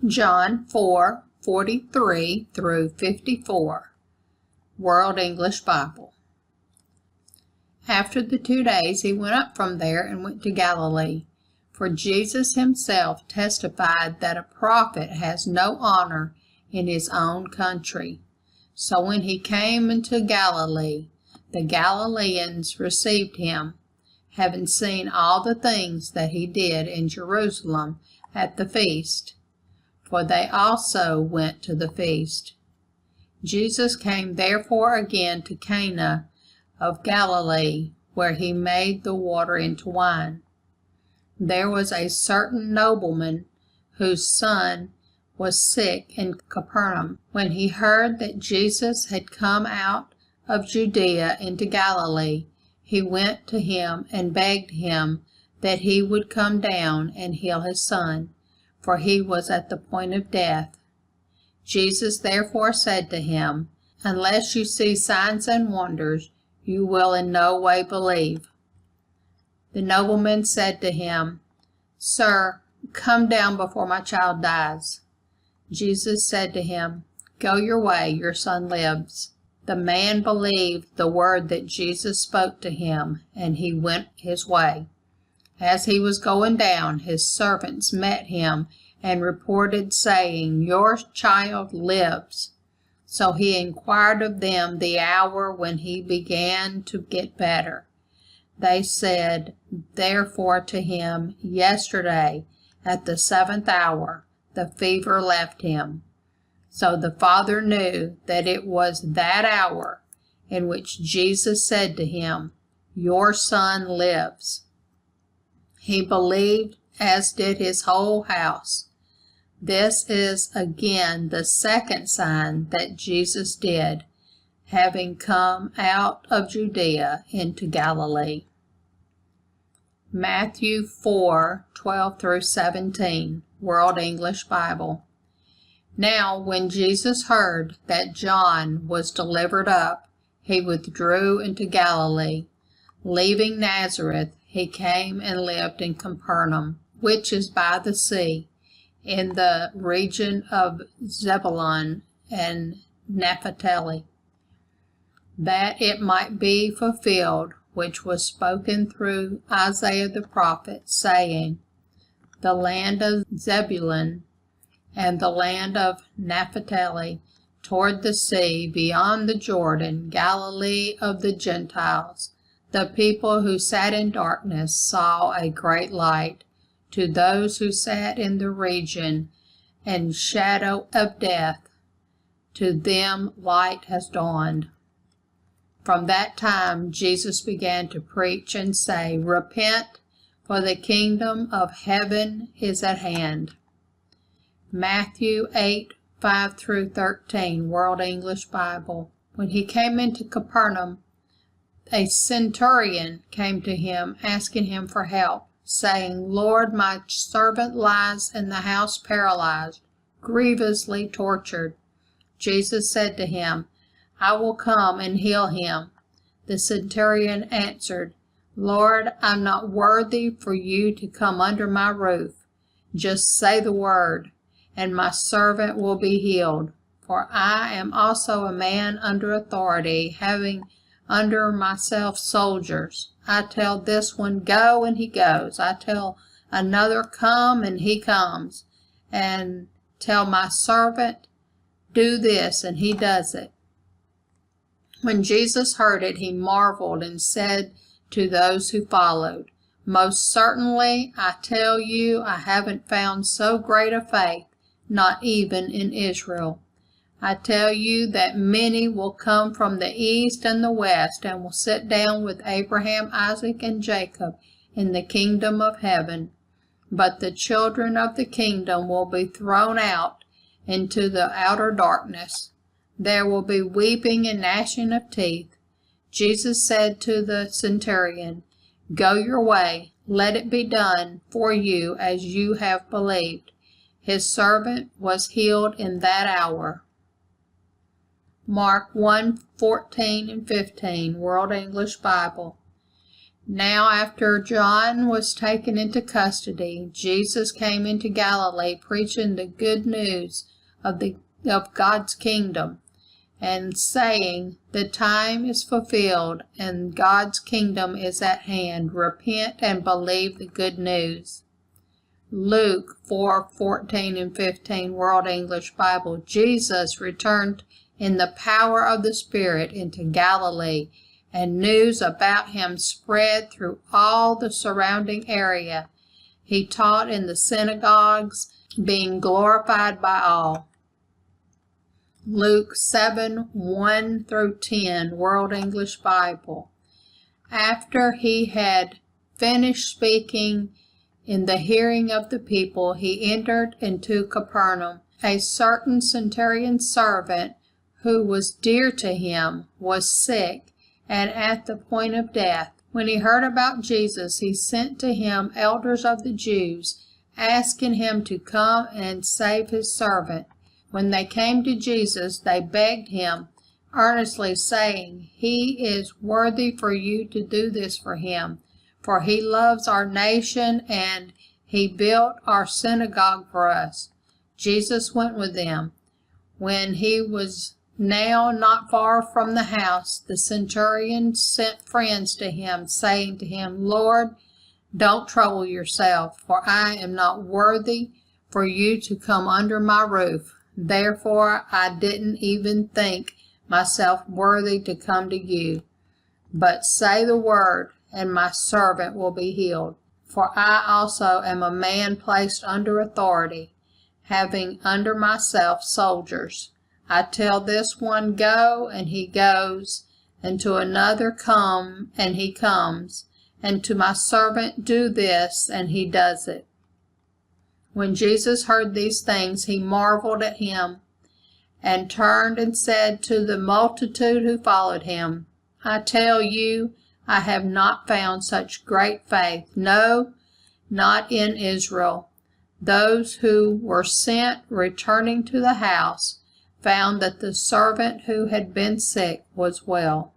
John 4:43 through 54, World English Bible. After the 2 days he went up from there and went to Galilee, for Jesus himself testified that a prophet has no honor in his own country. So when he came into Galilee, the Galileans received him, having seen all the things that he did in Jerusalem at the feast. For they also went to the feast. Jesus came therefore again to Cana of Galilee, where he made the water into wine. There was a certain nobleman whose son was sick in Capernaum. When he heard that Jesus had come out of Judea into Galilee, he went to him and begged him that he would come down and heal his son, for he was at the point of death. Jesus therefore said to him, "Unless you see signs and wonders, you will in no way believe." The nobleman said to him, "Sir, come down before my child dies." Jesus said to him, "Go your way, your son lives." The man believed the word that Jesus spoke to him, and he went his way. As he was going down, his servants met him and reported, saying, "Your child lives." So he inquired of them the hour when he began to get better. They said therefore to him, "Yesterday, at the 7th hour, the fever left him." So the father knew that it was that hour in which Jesus said to him, "Your son lives." He believed, as did his whole house. This is again the second sign that Jesus did, having come out of Judea into Galilee. Matthew 4:12 through 17, World English Bible. Now when Jesus heard that John was delivered up, he withdrew into Galilee. Leaving Nazareth, he came and lived in Capernaum, which is by the sea, in the region of Zebulun and Naphtali, that it might be fulfilled which was spoken through Isaiah the prophet, saying, "The land of Zebulun and the land of Naphtali, toward the sea, beyond the Jordan, Galilee of the Gentiles. The people who sat in darkness saw a great light. To those who sat in the region and shadow of death, to them light has dawned." From that time Jesus began to preach and say, "Repent, for the kingdom of heaven is at hand." Matthew 8:5 through 13, World English Bible. When he came into Capernaum, a centurion came to him, asking him for help, saying, "Lord, my servant lies in the house paralyzed, grievously tortured." Jesus said to him, "I will come and heal him." The centurion answered, "Lord, I'm not worthy for you to come under my roof. Just say the word, and my servant will be healed. For I am also a man under authority, having under myself soldiers. I tell this one, 'Go,' and he goes. I tell another, 'Come,' and he comes. And tell my servant, 'Do this,' and he does it." When Jesus heard it, he marveled and said to those who followed, "Most certainly, I tell you, I haven't found so great a faith, not even in Israel. I tell you that many will come from the east and the west and will sit down with Abraham, Isaac, and Jacob in the kingdom of heaven. But the children of the kingdom will be thrown out into the outer darkness. There will be weeping and gnashing of teeth." Jesus said to the centurion, "Go your way, let it be done for you as you have believed." His servant was healed in that hour. Mark 1:14 and 15, World English Bible. Now after John was taken into custody, Jesus came into Galilee preaching the good news of God's kingdom, and saying, "The time is fulfilled, and God's kingdom is at hand. Repent and believe the good news." Luke 4:14 and 15, World English Bible. Jesus returned in the power of the Spirit into Galilee, and news about him spread through all the surrounding area. He taught in the synagogues, being glorified by all. Luke 7:1 through 10, World English Bible. After he had finished speaking in the hearing of the people, he entered into Capernaum. A certain centurion's servant, who was dear to him, was sick and at the point of death. When he heard about Jesus, he sent to him elders of the Jews, asking him to come and save his servant. When they came to Jesus, they begged him earnestly, saying, "He is worthy for you to do this for him, for he loves our nation, and he built our synagogue for us." Jesus went with them. When he was now not far from the house, the centurion sent friends to him, saying to him, "Lord, don't trouble yourself, for I am not worthy for you to come under my roof. Therefore I didn't even think myself worthy to come to you. But say the word, and my servant will be healed. For I also am a man placed under authority, having under myself soldiers. I tell this one, go, and he goes, and to another, come, and he comes, and to my servant, do this, and he does it." When Jesus heard these things, he marveled at him, and turned and said to the multitude who followed him, "I tell you, I have not found such great faith, no, not in Israel." Those who were sent, returning to the house, found that the servant who had been sick was well.